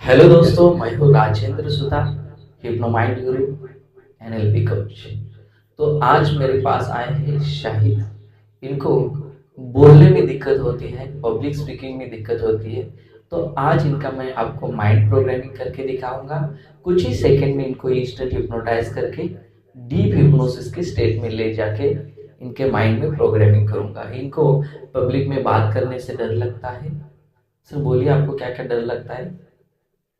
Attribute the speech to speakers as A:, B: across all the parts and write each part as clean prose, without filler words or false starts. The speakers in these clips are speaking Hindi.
A: हेलो दोस्तों, मैं हूँ राजेंद्र सुतार, हिप्नोमाइंड गुरु, एनएलपी कोच। तो आज मेरे पास आए हैं शाहिद। इनको बोलने में दिक्कत होती है, पब्लिक स्पीकिंग में दिक्कत होती है। तो आज इनका मैं आपको माइंड प्रोग्रामिंग करके दिखाऊंगा। कुछ ही सेकंड में इनको इंस्टेंट हिप्नोटाइज करके डीप हिप्नोसिस के स्टेट में ले जाके इनके माइंड में प्रोग्रामिंग करूंगा। इनको पब्लिक में बात करने से डर लगता है। सर बोलिए, आपको क्या क्या डर लगता है?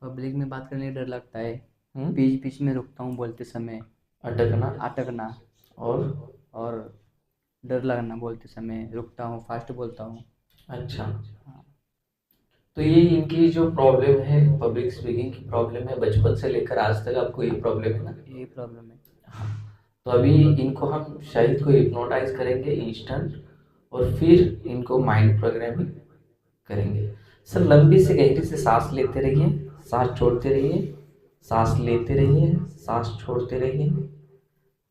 B: पब्लिक में बात करने में डर लगता है।
A: हम्म?
B: बीच बीच में रुकता हूँ बोलते समय।
A: अटकना
B: अटकना।
A: और
B: और डर लगना बोलते समय रुकता हूँ, फास्ट बोलता हूँ।
A: अच्छा,
B: हाँ।
A: तो ये इनकी जो प्रॉब्लम है, पब्लिक स्पीकिंग की प्रॉब्लम है, बचपन से लेकर आज तक आपको ये प्रॉब्लम है ना?
B: यही प्रॉब्लम है।
A: हाँ। तो अभी इनको हम शाहिद को हिप्नोटाइज करेंगे इंस्टेंट, और फिर इनको माइंड प्रोग्रामिंग करेंगे। सर लंबी से गहरी से सांस लेते रहिए, सांस छोड़ते रहिए, सांस लेते रहिए, सांस छोड़ते रहिए।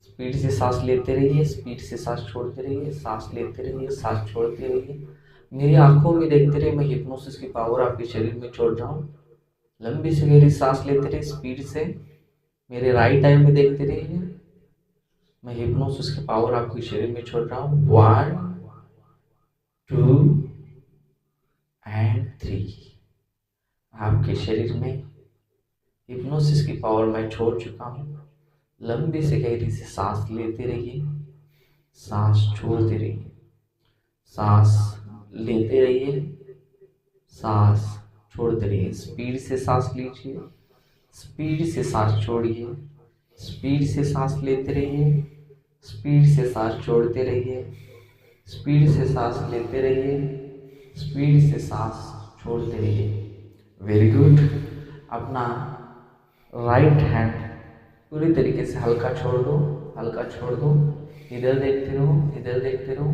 A: स्पीड से सांस लेते रहिए, स्पीड से सांस छोड़ते रहिए, सांस लेते रहिए, सांस छोड़ते रहिए। मेरी आंखों में देखते रहिए, मैं हिप्नोसिस की पावर आपके शरीर में छोड़ रहा हूँ। लंबी से गहरी सांस लेते रहिए स्पीड से। मेरे राइट आई में देखते रहिए, मैं हिप्नोसिस की पावर आपके शरीर में छोड़ रहा हूँ। 1 2 एंड 3। आपके शरीर में हिप्नोसिस की पावर मैं छोड़ चुका हूँ। लंबी से गहरी से सांस लेते रहिए, सांस छोड़ते रहिए, सांस लेते रहिए, सांस छोड़ते रहिए। स्पीड से सांस लीजिए, स्पीड से सांस छोड़िए, स्पीड से सांस लेते रहिए, स्पीड से सांस छोड़ते रहिए, स्पीड से सांस लेते रहिए, स्पीड से सांस छोड़ते रहिए। Very good. अपना राइट हैंड पूरी तरीके से हल्का छोड़ दो, हल्का छोड़ दो। इधर देखते रहो, इधर देखते रहो।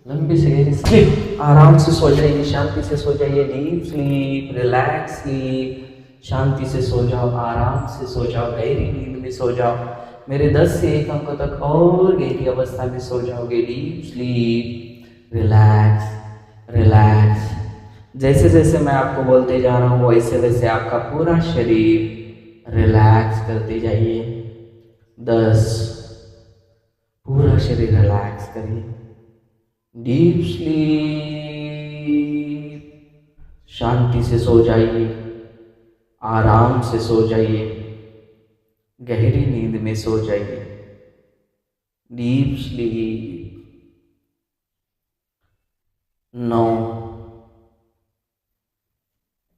A: लंबी से गहरी स्लीप, आराम से सो जाइए, शांति से सो जाइए। Deep sleep, relax sleep. शांति से सो जाओ, आराम से सो जाओ, गहरी नींद में सो जाओ। मेरे 10 से 1 अंक तक और गहरी अवस्था में सो जाओगे। Deep sleep, relax relax. जैसे जैसे मैं आपको बोलते जा रहा हूँ वैसे वैसे आपका पूरा शरीर रिलैक्स करते जाइए। 10। पूरा शरीर रिलैक्स करिए। Deep sleep. शांति से सो जाइए, आराम से सो जाइए, गहरी नींद में सो जाइए। Deep sleep. 9।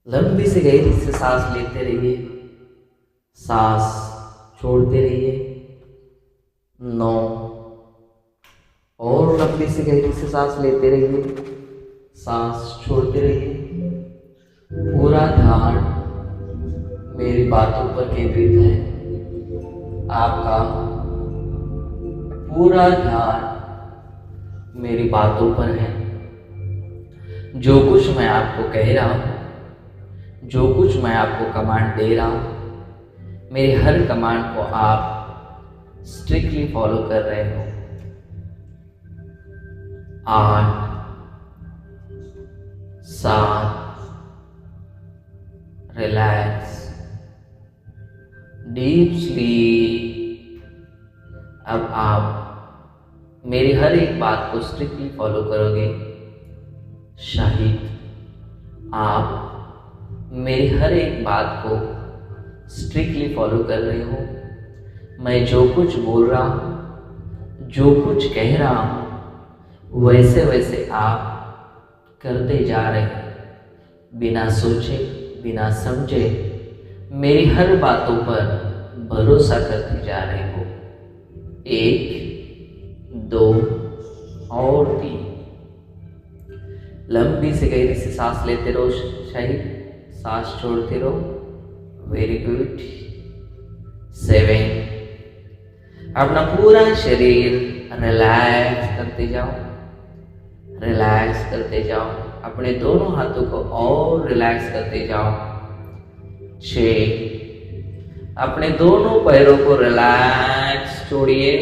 A: लंबी से गहरी से सांस लेते रहिए, सांस छोड़ते रहिए। 9। और लंबी से गहरी से सांस लेते रहिए, सांस छोड़ते रहिए। पूरा ध्यान मेरी बातों पर केंद्रित है। आपका पूरा ध्यान मेरी बातों पर है। जो कुछ मैं आपको कह रहा हूँ, जो कुछ मैं आपको कमांड दे रहा हूँ, मेरे हर कमांड को आप स्ट्रिक्टली फॉलो कर रहे हो। 8 7। Relax, deep sleep. अब आप मेरी हर एक बात को स्ट्रिक्टली फॉलो करोगे। शाहिद, आप मेरी हर एक बात को स्ट्रिक्टली फॉलो कर रहे हो। मैं जो कुछ बोल रहा हूँ, जो कुछ कह रहा हूँ, वैसे वैसे आप करते जा रहे हैं। बिना सोचे, बिना समझे मेरी हर बातों पर भरोसा करते जा रहे हो। 1 2 और 3। लंबी से गहरी से सांस लेते रहो शाहिद, सांस छोड़ते रहो। Very good. 7। अपना पूरा शरीर रिलैक्स करते जाओ, रिलैक्स करते जाओ। अपने दोनों हाथों को और रिलैक्स करते जाओ। 6। अपने दोनों पैरों को रिलैक्स छोड़िए,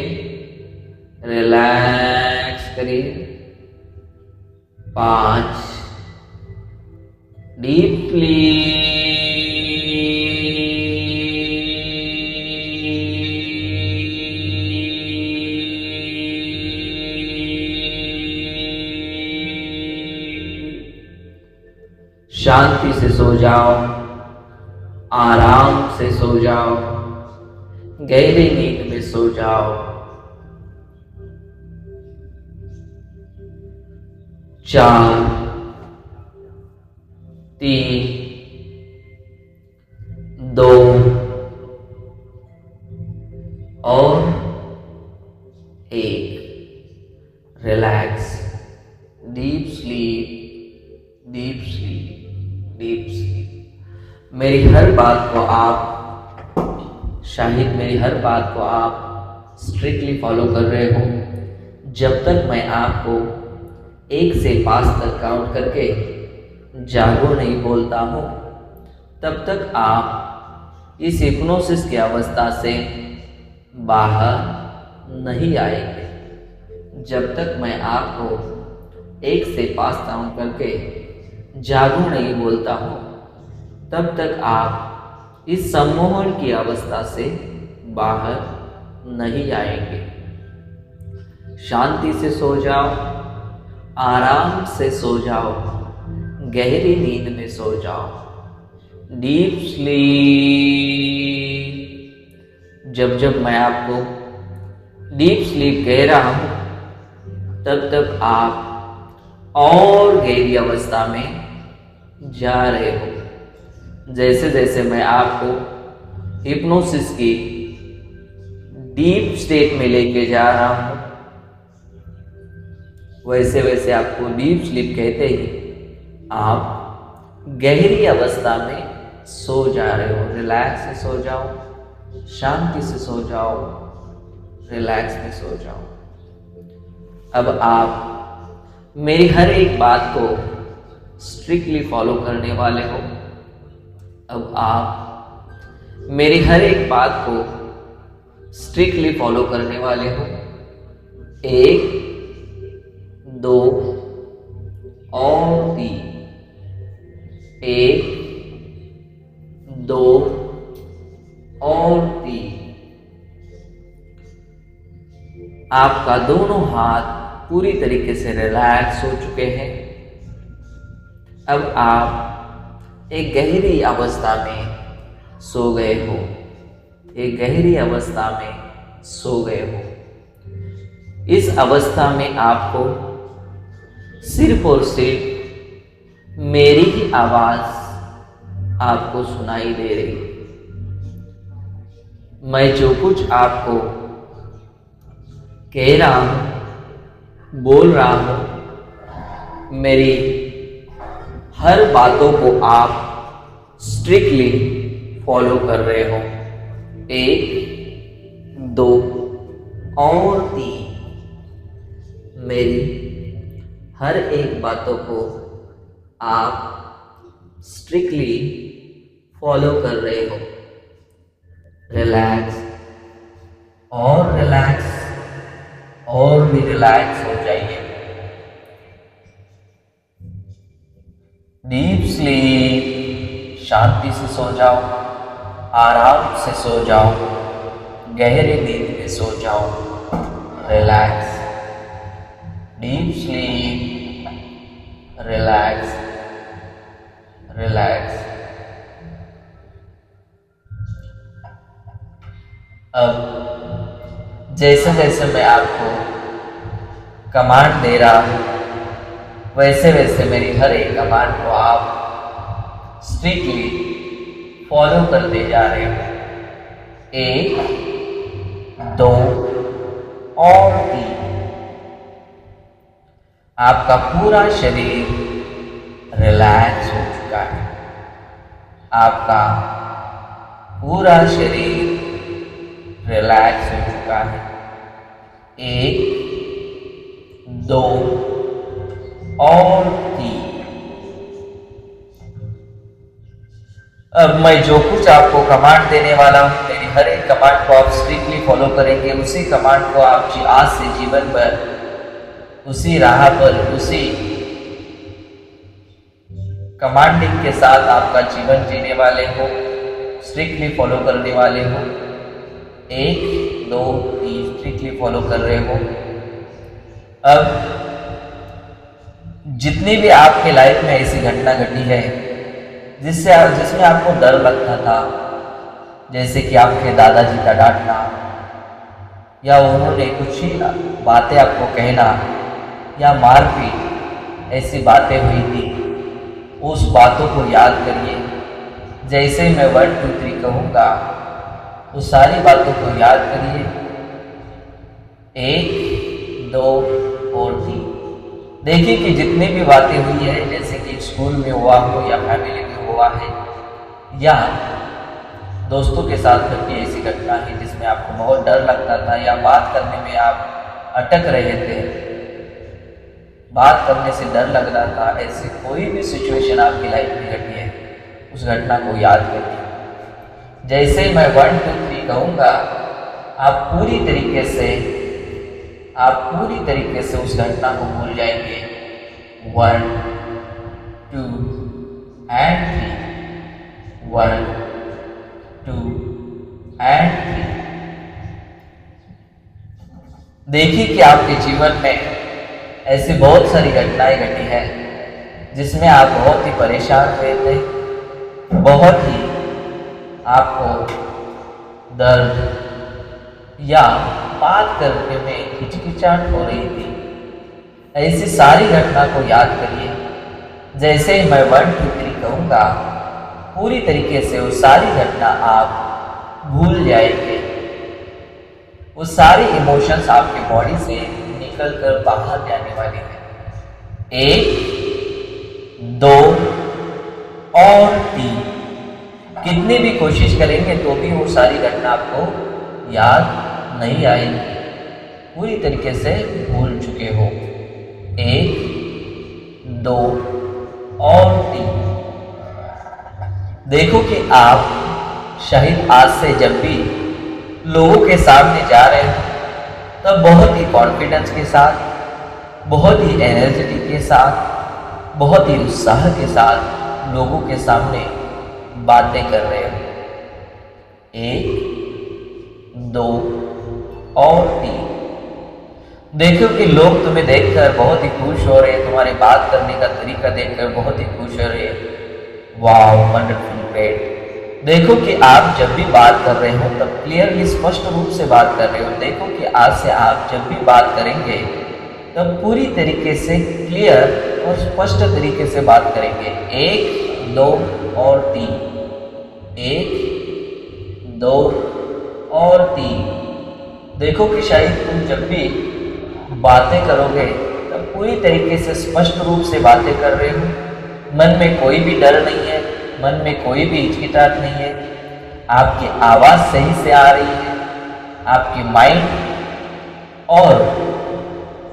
A: रिलैक्स करिए। 5। डीपली शांति से सो जाओ, आराम से सो जाओ, गहरी नींद में सो जाओ। 4 3 2 और 1। Relax, deep sleep, deep sleep, deep sleep. मेरी हर बात को आप शाहिद, मेरी हर बात को आप स्ट्रिक्टली फॉलो कर रहे हो। जब तक मैं आपको 1 से 5 तक काउंट करके जागो नहीं बोलता हूँ, तब तक आप इस हिप्नोसिस की अवस्था से बाहर नहीं आएंगे। जब तक मैं आपको 1 से 5 काउंट करके जागो नहीं बोलता हूँ, तब तक आप इस सम्मोहन की अवस्था से बाहर नहीं आएंगे। शांति से सो जाओ, आराम से सो जाओ, गहरी नींद में सो जाओ, डीप स्लीप। जब जब मैं आपको डीप स्लीप कह रहा हूं, तब तक आप और गहरी अवस्था में जा रहे हो। जैसे जैसे मैं आपको हिप्नोसिस की डीप स्टेट में लेके जा रहा हूं, वैसे वैसे आपको डीप स्लीप कहते ही आप गहरी अवस्था में सो जा रहे हो। रिलैक्स से सो जाओ, शांति से सो जाओ, रिलैक्स में सो जाओ। अब आप मेरी हर एक बात को स्ट्रिक्टली फॉलो करने वाले हो। अब आप मेरी हर एक बात को स्ट्रिक्टली फॉलो करने वाले हो। 1 2 और 3। 1 2 और 3। आपका दोनों हाथ पूरी तरीके से रिलैक्स हो चुके हैं। अब आप एक गहरी अवस्था में सो गए हो। एक गहरी अवस्था में सो गए हो। इस अवस्था में आपको सिर्फ और सिर्फ मेरी ही आवाज आपको सुनाई दे रही है। मैं जो कुछ आपको कह रहा हूं, बोल रहा हूं, मेरी हर बातों को आप स्ट्रिक्टली फॉलो कर रहे हो। 1 2 और 3। मेरी हर एक बातों को आप स्ट्रिक्टली फॉलो कर रहे हो। रिलैक्स और रिलैक्स और भी रिलैक्स हो जाइए। डीप स्लीप, शांति से सो जाओ, आराम से सो जाओ, गहरी नींद में सो जाओ। Relax, deep sleep, relax, relax. अब जैसे जैसे मैं आपको कमांड दे रहा हूं, वैसे वैसे मेरी हर एक कमांड को आप स्ट्रिक्टली फॉलो करते जा रहे हो। 1 2 और 3। आपका पूरा शरीर रिलैक्स हो चुका है। आपका पूरा शरीर रिलैक्स हो चुका है। 1 2 और 3। अब मैं जो कुछ आपको कमांड देने वाला हूं, मेरी हर एक कमांड को आप स्ट्रिक्टली फॉलो करेंगे। उसी कमांड को आप आज से जीवन भर उसी राह पर, उसी कमांडिंग के साथ आपका जीवन जीने वाले हो, स्ट्रिक्टली फॉलो करने वाले हो। 1 2 3 स्ट्रिक्टली फॉलो कर रहे हो। अब जितनी भी आपके लाइफ में ऐसी घटना घटी है,
C: जिसमें आपको डर लगता था, जैसे कि आपके दादाजी का डांटना या उन्होंने कुछ ही बातें आपको कहना या मारपीट, ऐसी बातें हुई थी, उस बातों को याद करिए। जैसे मैं 1 2 3 कहूँगा उस सारी बातों को याद करिए, 1 2 और 3। देखिए कि जितनी भी बातें हुई है, जैसे कि स्कूल में हुआ हो या फैमिली में हुआ है या दोस्तों के साथ कभी ऐसी घटना है जिसमें आपको बहुत डर लगता था या बात करने में आप अटक रहे थे, बात करने से डर लग रहा था, ऐसी कोई भी सिचुएशन आपकी लाइफ में घटी है, उस घटना को याद करिए। जैसे मैं 1 2 3 कहूँगा, आप पूरी तरीके से उस घटना को भूल जाएंगे। 1 2 and 3, 1 2 and 3। देखिए कि आपके जीवन में ऐसी बहुत सारी घटनाएं घटी है जिसमें आप बहुत ही परेशान हुए थे, बहुत ही आपको दर्द या बात करने में हिचकिचाहट हो रही थी। ऐसी सारी घटना को याद करिए। जैसे ही मैं 1 2 3 कहूँगा, पूरी तरीके से वो सारी घटना आप भूल जाएंगे। वो सारी इमोशंस आपके बॉडी से निकल कर बाहर जाने वाली है। 1 2 और 3। कितनी भी कोशिश करेंगे तो भी वो सारी घटना आपको याद नहीं आएगी, पूरी तरीके से भूल चुके हो। 1 2 और 3। देखो कि आप शायद आज से जब भी लोगों के सामने जा रहे हो तब बहुत ही कॉन्फिडेंस के साथ, बहुत ही एनर्जेटिक के साथ, बहुत ही उत्साह के साथ लोगों के सामने बातें कर रहे हो। 1 2 और 3। देखो कि लोग तुम्हें देखकर बहुत ही खुश हो रहे हैं, तुम्हारे बात करने का तरीका देखकर बहुत ही खुश हो रहे हैं। Wow, wonderful, great. देखो कि आप जब भी बात कर रहे हो तब क्लियरली स्पष्ट रूप से बात कर रहे हो। देखो कि आज से आप जब भी बात करेंगे तब पूरी तरीके से क्लियर और स्पष्ट तरीके से बात करेंगे। 1 2 और 3। 1 2 और 3। देखो कि शायद तुम जब भी बातें करोगे तब पूरी तरीके से स्पष्ट रूप से बातें कर रहे हो। मन में कोई भी डर नहीं है, मन में कोई भी हिचकिचाहट नहीं है। आपकी आवाज़ सही से आ रही है, आपकी माइंड और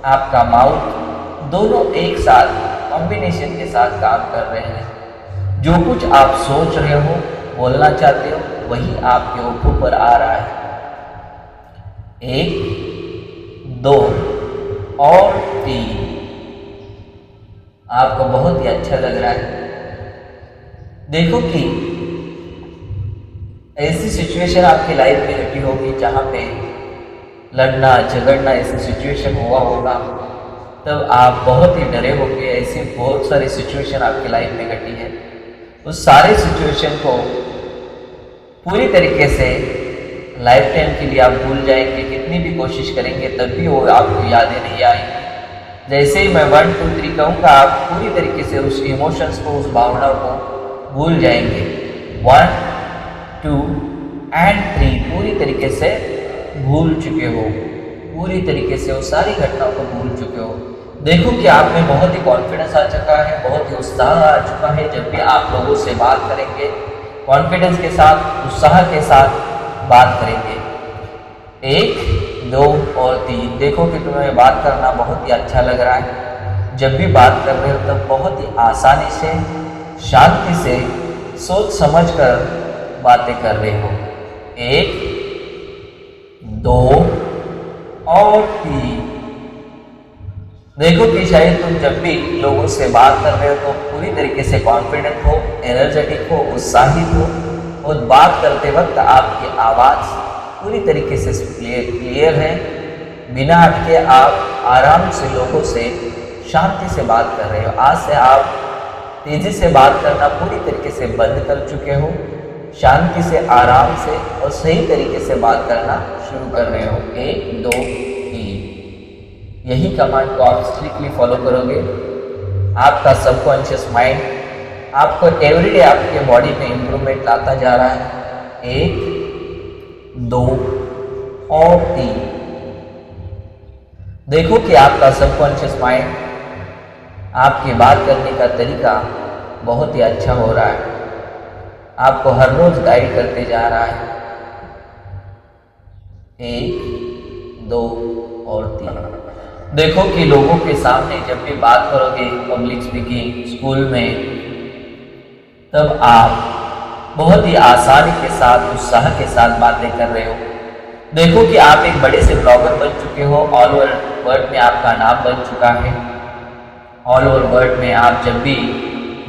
C: आपका माउथ दोनों एक साथ कॉम्बिनेशन के साथ काम कर रहे हैं। जो कुछ आप सोच रहे हो, बोलना चाहते हो, वही आपके होठों पर आ रहा है। 1 2 और 3। आपको बहुत ही अच्छा लग रहा है। देखो कि ऐसी सिचुएशन आपकी लाइफ में घटी होगी जहाँ पे लड़ना झगड़ना ऐसी सिचुएशन हुआ होगा, तब आप बहुत ही डरे होंगे। ऐसी बहुत सारी सिचुएशन आपकी लाइफ में घटी है। उस सारे सिचुएशन को पूरी तरीके से लाइफ टाइम के लिए आप भूल जाएंगे। कितनी भी कोशिश करेंगे तब भी वो आपको यादें नहीं आएंगी। जैसे ही मैं 1 2 3 कहूँगा, आप पूरी तरीके से उस इमोशंस को, उस भावना को भूल जाएंगे। 1 2 and 3। पूरी तरीके से भूल चुके हो, पूरी तरीके से वो सारी घटनाओं को भूल चुके हो। देखो कि आप में बहुत ही कॉन्फिडेंस आ चुका है, बहुत ही उत्साह आ चुका है। जब भी आप लोगों से बात करेंगे कॉन्फिडेंस के साथ, उत्साह के साथ बात करेंगे। 1 2 और 3। देखो कि तुम्हें बात करना बहुत ही अच्छा लग रहा है। जब भी बात कर रहे हो तब बहुत ही आसानी से, शांति से, सोच समझ कर बातें कर रहे हो। 1 2 और 3। देखो कि शायद तुम जब भी लोगों से बात कर रहे हो तो पूरी तरीके से कॉन्फिडेंट हो, एनर्जेटिक हो, उत्साहित हो और बात करते वक्त आपकी आवाज़ पूरी तरीके से क्लियर है। बिना हटके आप आराम से लोगों से शांति से बात कर रहे हो। आज से आप तेजी से बात करना पूरी तरीके से बंद कर चुके हो, शांति से, आराम से और सही तरीके से बात करना शुरू कर रहे हो। 1 2 3 यही कमांड को आप स्ट्रिक्टली फॉलो करोगे, आपका सबकॉन्शियस माइंड आपको एवरीडे आपके बॉडी में इंप्रूवमेंट लाता जा रहा है। 1 2 और 3 देखो कि आपका सबकॉन्शियस माइंड आपकी बात करने का तरीका बहुत ही अच्छा हो रहा है, आपको हर रोज गाइड करते जा रहा है। 1 2 और 3 देखो कि लोगों के सामने जब भी बात करोगे, पब्लिक स्पीकिंग, स्कूल में, तब आप बहुत ही आसानी के साथ, उत्साह के साथ बातें कर रहे हो। देखो कि आप एक बड़े से ब्लॉगर बन चुके हो, ऑल ओवर वर्ल्ड में आपका नाम बन चुका है। ऑल ओवर वर्ल्ड में आप जब भी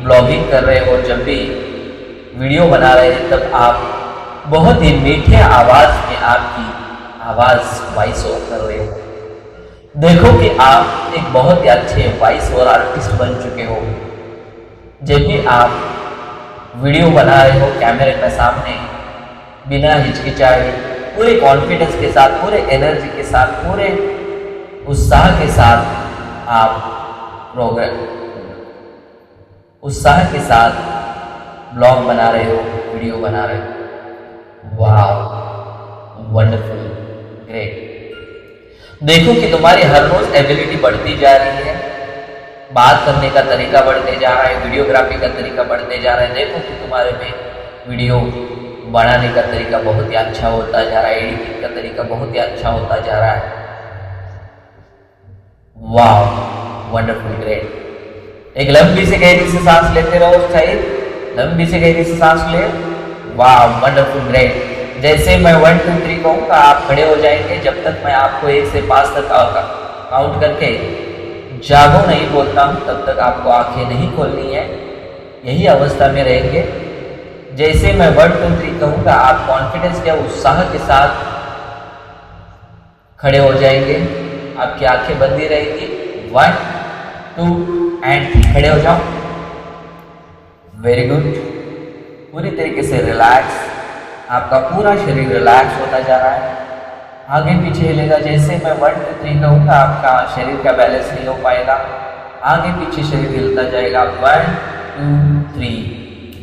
C: ब्लॉगिंग कर रहे हो, जब भी वीडियो बना रहे हैं, तब आप बहुत ही मीठे आवाज में आपकी आवाज वॉइस ओवर कर रहे हो। देखो कि आप एक बहुत ही अच्छे वॉइस ओवर आर्टिस्ट बन चुके हो। जब भी आप वीडियो बना रहे हो कैमरे के सामने, बिना हिचकिचाए, पूरे कॉन्फिडेंस के साथ, पूरे एनर्जी के साथ, पूरे उत्साह के साथ आप उत्साह के साथ ब्लॉग बना रहे हो, वीडियो बना रहे हो। वाह, वंडरफुल, ग्रेट। देखो कि तुम्हारी हर रोज एबिलिटी बढ़ती जा रही है, बात करने का तरीका बढ़ते जा रहा है, वीडियोग्राफी का तरीका बढ़ते जा रहा है। देखो कि तुम्हारे में वीडियो बनाने का तरीका बहुत ही अच्छा होता जा रहा है, एडिटिंग का तरीका बहुत ही अच्छा होता जा रहा है। वाह, वंडरफुल, ग्रेट। एक लंबी से गहरी से सांस लेते रहो, सही, लंबी से गहरी से सांस ले। वाह, वंडरफुल, ग्रेट। जैसे मैं 1 2 3 कहूँगा, आप खड़े हो जाएंगे। जब तक मैं आपको 1 से 5 तक काउंट करके जागो नहीं बोलता हूँ, तब तक आपको आंखें नहीं खोलनी है, यही अवस्था में रहेंगे। जैसे मैं 1 2 3 कहूँगा, आप कॉन्फिडेंस के, उत्साह के साथ खड़े हो जाएंगे, आपकी आंखें बंदी रहेगी। 1 2 एंड 3 खड़े हो जाओ। Very good. पूरी तरीके से रिलैक्स, आपका पूरा शरीर रिलैक्स होता जा रहा है, आगे पीछे हिलेगा। जैसे मैं 1 2 3 कहूँगा, आपका शरीर का बैलेंस नहीं हो पाएगा, आगे पीछे शरीर हिलता जाएगा। 1 2 3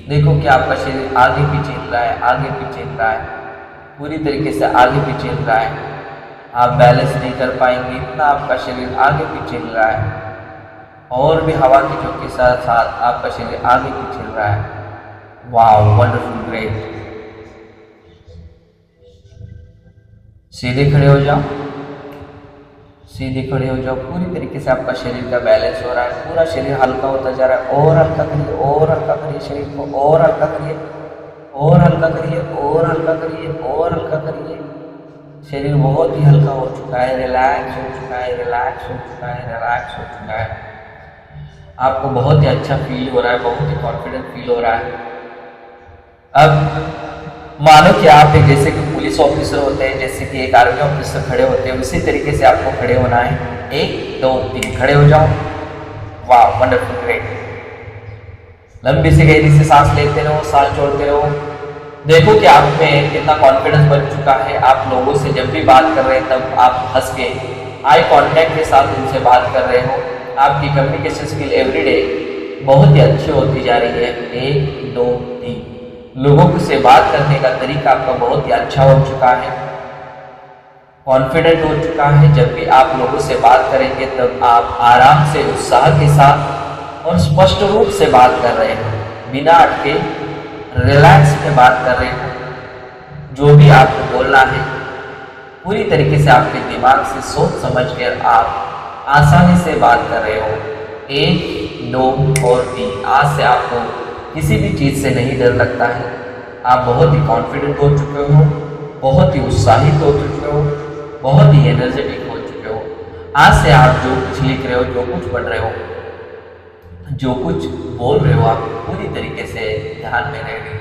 C: देखो कि आपका शरीर आगे पीछे हिल रहा है, आगे पीछे हिल रहा है, पूरी तरीके से आगे पीछे हिल रहा है। आप बैलेंस नहीं कर पाएंगे, इतना आपका शरीर आगे पीछे हिल रहा है। और भी हवा के झोंके के साथ साथ आपका शरीर आगे पीछे हिल रहा है। वाह, वंडरफुल, ग्रेट। सीधे खड़े हो जाओ, सीधे खड़े हो जाओ। पूरी तरीके से आपका शरीर का बैलेंस हो रहा है, पूरा शरीर हल्का होता जा रहा है। और हल्का करिए, और हल्का करिए शरीर को, और हल्का करिए, और हल्का करिए, और हल्का करिए, और हल्का करिए। शरीर बहुत ही हल्का हो चुका है, रिलैक्स हो चुका है, रिलैक्स हो चुका है, रिलैक्स हो चुका है। आपको बहुत ही अच्छा फील हो रहा है, बहुत ही कॉन्फिडेंट फील हो रहा है। अब मानो कि आप एक, जैसे कि पुलिस ऑफिसर होते हैं, जैसे कि एक आर्मी ऑफिसर खड़े होते हैं, उसी तरीके से आपको खड़े होना है। 1 2 3 खड़े हो जाओ। वाह, वंडरफुल, ग्रेट। लंबी से गहरी से सांस लेते रहो, सांस छोड़ते रहो। देखो कि आप में कितना कॉन्फिडेंस बन चुका है। आप लोगों से जब भी बात कर रहे हैं, तब आप हंस के, आई कांटेक्ट के साथ उनसे बात कर रहे हो। आपकी कम्युनिकेशन स्किल एवरीडे बहुत ही अच्छी होती जा रही है। 1 2 3 लोगों से बात करने का तरीका आपका बहुत ही अच्छा हो चुका है, कॉन्फिडेंट हो चुका है। जब भी आप लोगों से बात करेंगे, तब आप आराम से, उत्साह के साथ और स्पष्ट रूप से बात कर रहे हैं, बिना अटके, रिलैक्स में बात कर रहे हैं। जो भी आपको बोलना है, पूरी तरीके से आपके दिमाग से सोच समझ कर आप आसानी से बात कर रहे हो। 1 2 और 3 आज से आपको किसी भी चीज़ से नहीं डर लगता है। आप बहुत ही कॉन्फिडेंट हो चुके हो, बहुत ही उत्साहित हो चुके हो, बहुत ही एनर्जेटिक हो चुके हो। आज से आप जो कुछ लिख रहे हो, जो कुछ पढ़ रहे हो, जो कुछ बोल रहे हो, आप पूरी तरीके से ध्यान में रहेंगे।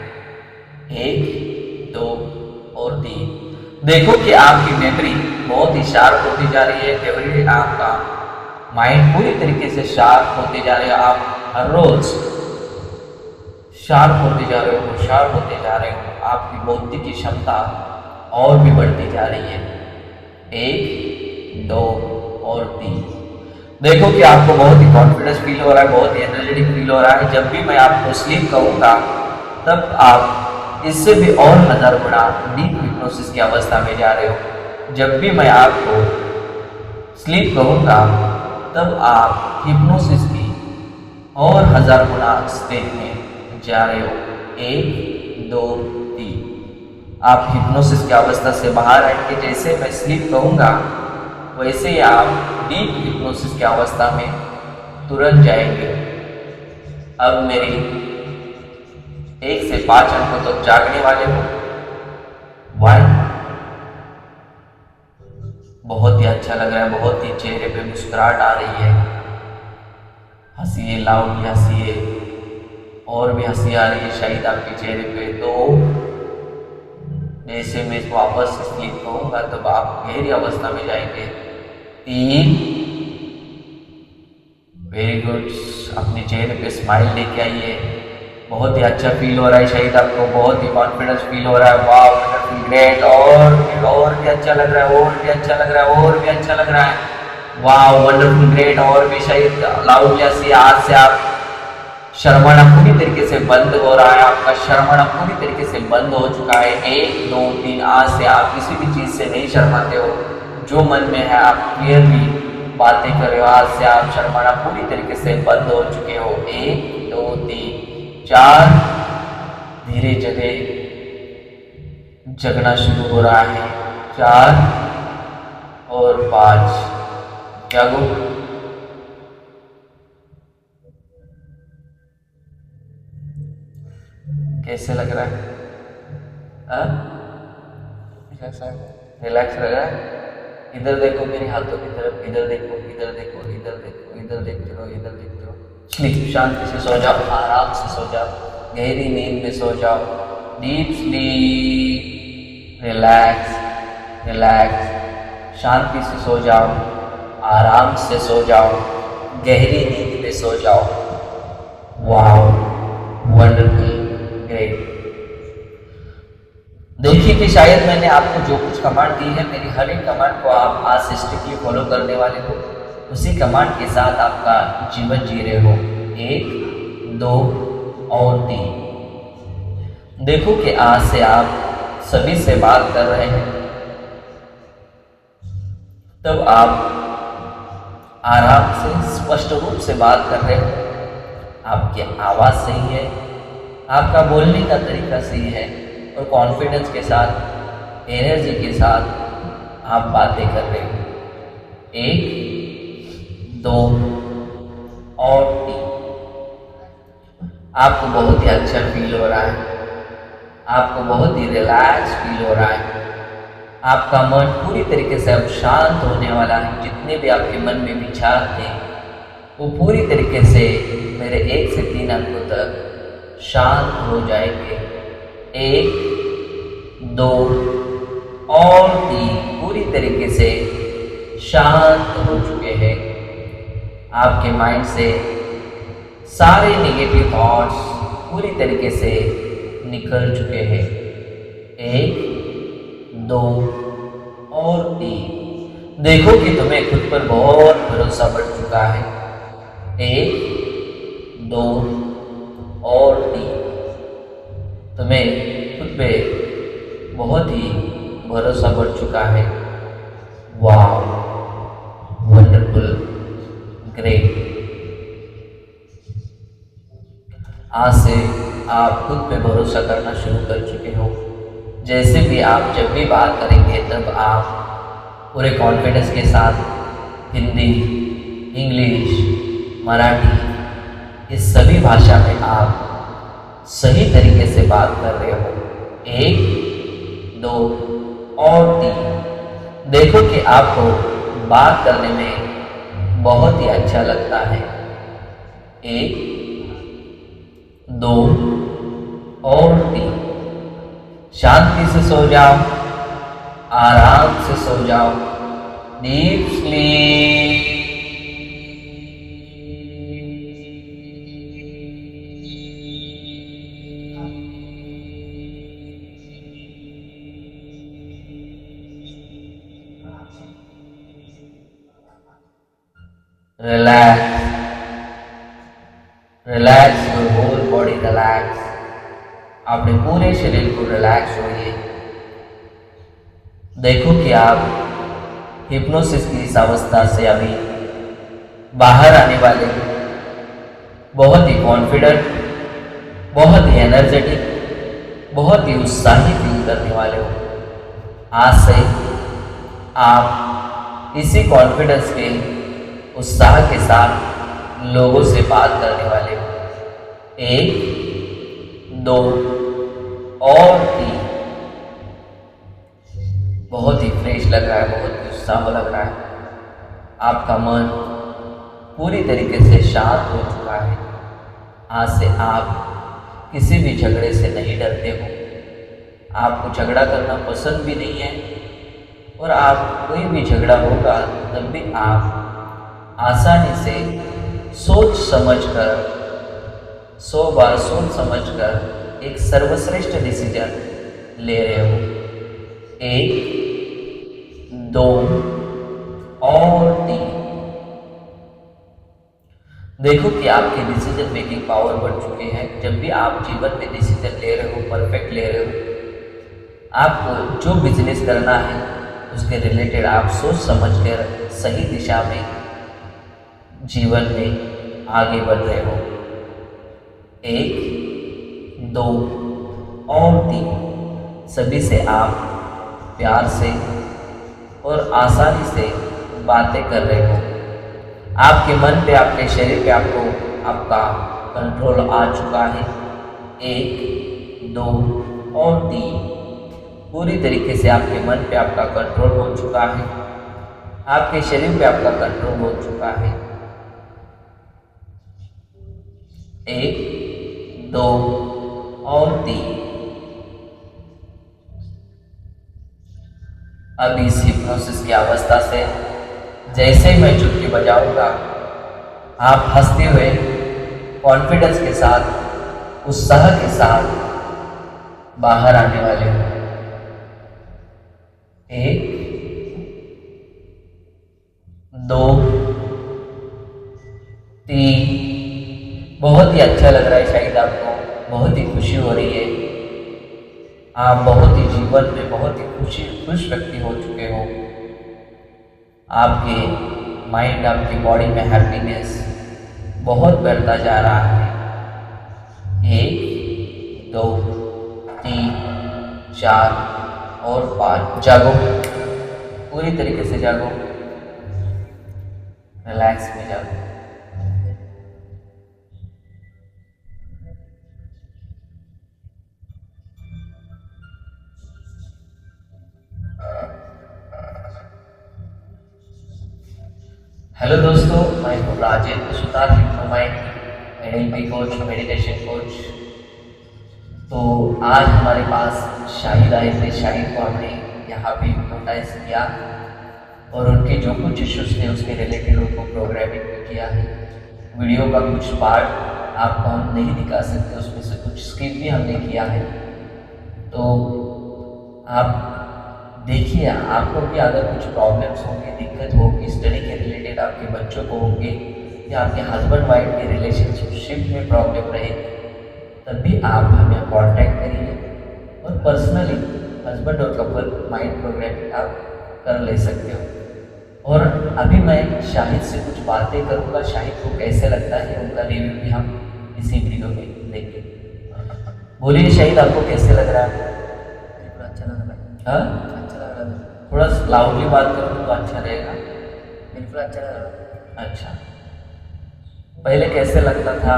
C: 1 2 और 3 देखो कि आपकी मेमोरी बहुत ही शार्प होती जा रही है। मेमोरी, आपका माइंड पूरी तरीके से शार्प होते जा रहे हैं। आप हर रोज शार्प होते जा रहे हो, होशियार होते जा रहे हो। आपकी बौद्धिक की क्षमता और भी बढ़ती जा रही है। 1, 2 और 3। देखो कि आपको बहुत ही कॉन्फिडेंस फील हो रहा है, बहुत ही एनर्जेटिक फील हो रहा है। जब भी मैं आपको स्लीप कहूँगा तब आप इससे भी और 1000 गुना डीप हिप्नोसिस की अवस्था में जा रहे हो। जब भी मैं आपको स्लीप कहूँगा तब आप हिप्नोसिस की और 1000 गुना स्टेट में जा रहे हो। 1, 2, 3। आप हिप्नोसिस की अवस्था से बाहर आएंगे। जैसे मैं स्लीप कहूँगा वैसे ही आप डीप हिप्नोसिस की अवस्था में तुरंत जाएंगे। अब मेरी 1 से 5 अंकों तक जागने वाले हो। 1। बहुत ही अच्छा लग रहा है, बहुत ही चेहरे पे मुस्कुराहट आ रही है। हंसिए, लाउडली हंसिए, और भी हंसी आ रही है शायद आपके चेहरे पे। 2। जैसे मैं वापस स्लीप कहूँगा तब आप गहरी अवस्था में जाएंगे। 3। Very good. अपने चेहरे पे स्माइल लेके आइए। बहुत ही अच्छा फील हो रहा है शायद आपको, बहुत ही कॉन्फिडेंस फील हो रहा है। वाह, वंडरफुल, ग्रेट। और भी अच्छा लग रहा है, और भी अच्छा लग रहा है, और भी अच्छा लग रहा है। वाह, वंडरफुल, ग्रेट। और भी शायद लाउड जैसी आज से आप शर्माना पूरी तरीके से बंद हो रहा है। आपका शर्माना पूरी तरीके से बंद हो चुका है। 1, 2, 3। आज से आप किसी भी चीज़ से नहीं शर्माते हो। जो मन में है आप क्लियरली बातें कर रहे हो। आज से आप शर्माना पूरी तरीके से बंद हो चुके हो। 1, 2, 3, 4। धीरे धीरे जगना शुरू हो रहा है। 4 और 5। जागो। कैसे लग रहा है? रिलैक्स लग रहा है? इधर देखो मेरे हाथों की तरफ, इधर देखो, इधर देखो, इधर देखो, इधर देखते रहो, इधर देखते रहो। स्लीप, शांति से सो जाओ, आराम से सो जाओ, गहरी नींद में सो जाओ। डीप स्लीप, रिलैक्स रिलैक्स, शांति से सो जाओ, आराम से सो जाओ, गहरी नींद में सो जाओ। Wow, wonderful, great. देखिए कि शायद मैंने आपको जो कुछ कमांड दी है, मेरी हर एक कमांड को आप आज से स्ट्रिक्टली फॉलो करने वाले हो। उसी कमांड के साथ आपका जीवन जी रहे हो। 1, 2 और 3। देखो कि आज से आप सभी से बात कर रहे हैं तब आप आराम से स्पष्ट रूप से बात कर रहे हो। आपकी आवाज़ सही है, आपका बोलने का तरीका सही है और कॉन्फिडेंस के साथ, एनर्जी के साथ आप बातें कर रहे हो। 1, 2 और 3। आपको बहुत ही अच्छा फील हो रहा है, आपको बहुत ही रिलैक्स फील हो रहा है। आपका मन पूरी तरीके से अब शांत होने वाला है। जितने भी आपके मन में विचार थे वो पूरी तरीके से मेरे 1 से 3 अंकों तक शांत हो जाएंगे। 1, 2 और 3 पूरी तरीके से शांत हो चुके हैं। आपके माइंड से सारे नेगेटिव थॉट्स पूरी तरीके से निकल चुके हैं। 1, 2 और 3। देखो कि तुम्हें खुद पर बहुत भरोसा बढ़ चुका है। 1, 2 और 3। तुम्हें खुद पे बहुत ही भरोसा बढ़ चुका है। वाह, वंडरफुल, ग्रेट। आज से आप खुद पे भरोसा करना शुरू कर चुके हो। जैसे भी आप जब भी बात करेंगे तब आप पूरे कॉन्फिडेंस के साथ हिंदी, इंग्लिश, मराठी, इस सभी भाषा में आप सही तरीके से बात कर रहे हो। 1, 2 और 3। देखो कि आपको बात करने में बहुत ही अच्छा लगता है। 1, 2 और 3। शांति से सो जाओ, आराम से सो जाओ। Deep sleep. Relax, relax your whole body, relax. अपने पूरे शरीर को रिलैक्स होइए। देखो कि आप हिप्नोसिस की इस अवस्था से अभी बाहर आने वाले हैं। बहुत ही कॉन्फिडेंट, बहुत ही एनर्जेटिक, बहुत ही उत्साही फील करने वाले हो। आज से आप इसी कॉन्फिडेंस के, उत्साह के साथ लोगों से बात करने वाले हो। 1, 2 और 3। बहुत ही फ्रेश लग रहा है, बहुत ही उत्साह लग रहा है। आपका मन पूरी तरीके से शांत हो चुका है। आज से आप किसी भी झगड़े से नहीं डरते हो। आपको झगड़ा करना पसंद भी नहीं है, और आप कोई भी झगड़ा होगा तब भी आप आसानी से सोच समझकर, 100 बार सोच समझकर एक सर्वश्रेष्ठ डिसीजन ले रहे हो। 1, 2 और 3। देखो कि आपके डिसीजन मेकिंग पावर बढ़ चुके हैं। जब भी आप जीवन में डिसीजन ले रहे हो, परफेक्ट ले रहे हो, आपको जो बिजनेस करना है उसके रिलेटेड आप सोच समझ कर सही दिशा में जीवन में आगे बढ़ रहे हो। 1, 2 और 3। सभी से आप प्यार से और आसानी से बातें कर रहे हो। आपके मन पे, आपके शरीर पे आपका कंट्रोल आ चुका है। 1, 2 और 3। पूरी तरीके से आपके मन पे आपका कंट्रोल हो चुका है, आपके शरीर पे आपका कंट्रोल हो चुका है। 1, 2 और 3। अब इस हिप्नोसिस की अवस्था से जैसे ही मैं चुटकी बजाऊंगा, आप हंसते हुए, कॉन्फिडेंस के साथ, उत्साह के साथ बाहर आने वाले हो। 1, 2 3। बहुत ही अच्छा लग रहा है, शायद आपको बहुत ही खुशी हो रही है। आप बहुत ही जीवन में बहुत ही खुश व्यक्ति हो चुके हो। आपके माइंड, आपकी बॉडी में हैप्पीनेस बहुत बढ़ता जा रहा है। 1, 2 3 4 और 5। जागो, पूरी तरीके से जागो, रिलैक्स में जागो। हेलो दोस्तों, मैं हूँ Rajendra Sutar, Hypnomind NLP coach, meditation coach. तो आज हमारे पास शाहिद आए थे। शाहिद को हमने यहाँ पे हिप्नोटाइज किया और उनके जो कुछ इश्यूज थे उसके रिलेटेड उनको प्रोग्रामिंग भी किया है। वीडियो का कुछ पार्ट आपको हम नहीं दिखा सकते, उसमें से कुछ स्किप भी हमने किया है। तो आप देखिए, आपको भी अगर कुछ प्रॉब्लम्स होंगे, दिक्कत होगी, स्टडी के रिलेटेड आपके बच्चों को होंगे, या आपके हस्बैंड वाइफ के रिलेशनशिप में प्रॉब्लम रहेगी, तब भी आप हमें कांटेक्ट करिए और पर्सनली हस्बैंड और कपल माइंड प्रोग्रामिंग आप कर ले सकते हो। और अभी मैं शाहिद से कुछ बातें करूँगा। शाहिद को कैसे लगता है उनका रिव्यू भी हम इसी वीडियो में देंगे। बोलिए शाहिद, आपको कैसे लग रहा है?
B: अच्छा लग रहा है।
C: हाँ,
B: अच्छा लग रहा है।
C: थोड़ा लाउडली बात करो तो अच्छा रहेगा।
B: बिल्कुल अच्छा लग रहा है।
C: अच्छा, पहले कैसे लगता था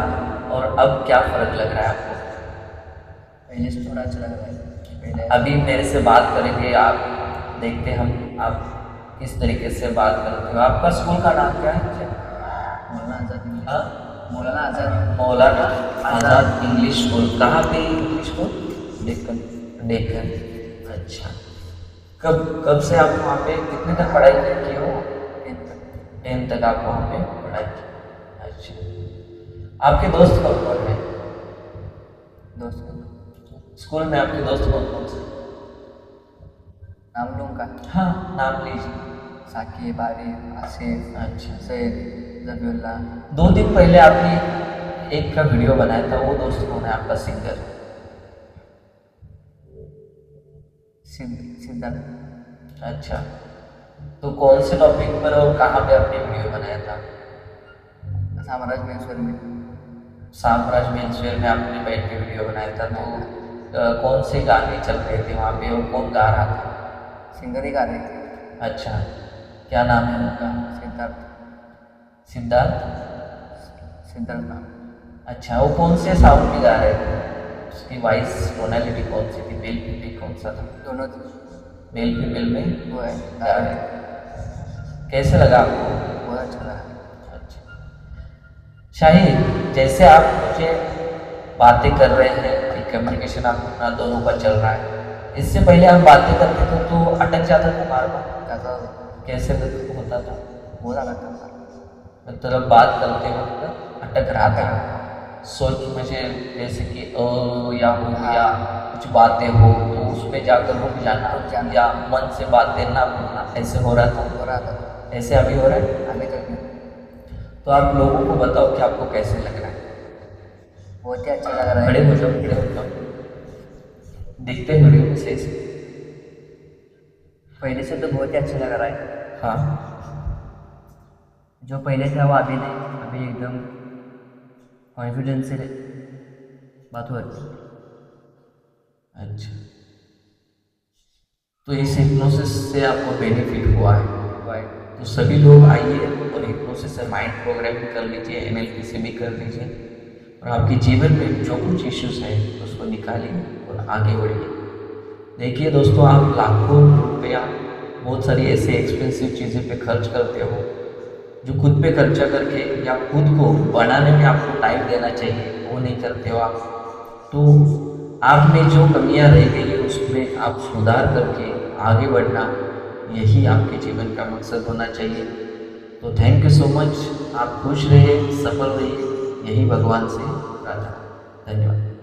C: और अब क्या फ़र्क लग रहा है आपको?
B: पहले से थोड़ा अच्छा लग रहा है। पहले
C: अभी मेरे से बात करेंगे, आप देखते हम आप किस तरीके से बात करते हो। आपका स्कूल का नाम क्या है?
B: मौलाना आज़ाद इंग्लिश।
C: हाँ?
B: मौलाना आज़ाद।
C: मौलाना आज़ाद इंग्लिश स्कूल। कहाँ पे इंग्लिश स्कूल?
B: डेक्कन।
C: डेक्कन। अच्छा, कब से आप वहाँ पे कितने तक पढ़ाई की हो? 10th तक आप वहाँ पे पढ़ाई की। अच्छा, आपके दोस्त कौन कौन है?
B: दोस्त
C: स्कूल में आपके दोस्त कौन कौन से?
B: नाम लूँ का?
C: हाँ, नाम लीजिए।
B: साकिब, आरिफ, आसिफ,
C: अच्छा,
B: सैद। जबीउल्लाह।
C: 2 दिन पहले आपने एक का वीडियो बनाया था, वो दोस्त कौन है आपका सिंगर?
B: सिद्धार्थ।
C: अच्छा, तो कौन से टॉपिक पर और कहाँ पे आपने वीडियो बनाया था?
B: साम्राज्य मेंसवेयर में।
C: साम्राज्य मेंसवेयर में आपने बैठ के वीडियो बनाया था, तो कौन से गाने चल रहे थे वहाँ पे और कौन गा रहा था?
B: सिंगर ही गा रहे थे।
C: अच्छा, क्या नाम है उनका?
B: सिद्धार्थ।
C: सिद्धार्थ।
B: सिद्धार्थ नाम।
C: अच्छा, वो कौन से साउंड में गा रहे थे? उसकी वॉइस टोनालिटी कौन सी थी? मेल फीमेल कौन सा था?
B: दोनों थे।
C: मेल फीमेल में
B: वो है
C: गा रहे थे। कैसे लगा आपको?
B: बहुत अच्छा लगा।
C: अच्छा शाहिद, जैसे आप मुझे बातें कर रहे हैं कि कम्युनिकेशन अपना दोनों का चल रहा है, इससे पहले हम बातें करते थे तो अटक जाता था बार बार, कैसे होता था?
B: बोला करता था,
C: मतलब बात करते वक्त अटक रहा था, सोच मुझे जैसे कि या हो या कुछ बातें हो तो उस पर जाकर रुक जाना या मन से बातें ना बोलना, ऐसे हो रहा था। ऐसे अभी हो रहा है?
B: अभी तक नहीं।
C: तो आप लोगों को बताओ कि आपको कैसे लग रहा है?
B: बहुत ही अच्छा लग रहा है।
C: खड़े हो जाओ, दिखते हैं वीडियो में सही से।
B: पहले से तो बहुत ही अच्छा लग रहा है।
C: हाँ,
B: जो पहले था वो अभी नहीं, अभी एकदम कॉन्फिडेंस से बात हो रही है।
C: अच्छा, तो इस हिप्नोसिस से आपको बेनिफिट हुआ है? तो सभी लोग आइए और हिप्नोसिस से माइंड प्रोग्रामिंग कर लीजिए, NLP से भी कर लीजिए और आपके जीवन में जो कुछ इश्यूज है उसको निकालिए और आगे बढ़िए। देखिए दोस्तों, आप लाखों रुपया बहुत सारी ऐसे एक्सपेंसिव चीज़ें पे खर्च करते हो जो खुद पे खर्चा करके या खुद को बनाने में आपको टाइम देना चाहिए, वो नहीं करते हो आप। तो आप में जो कमियां रह गई है उसमें आप सुधार करके आगे बढ़ना, यही आपके जीवन का मकसद होना चाहिए। तो थैंक यू सो मच, आप खुश रहिए, सफल रहिए, यही भगवान से प्रार्थना। धन्यवाद।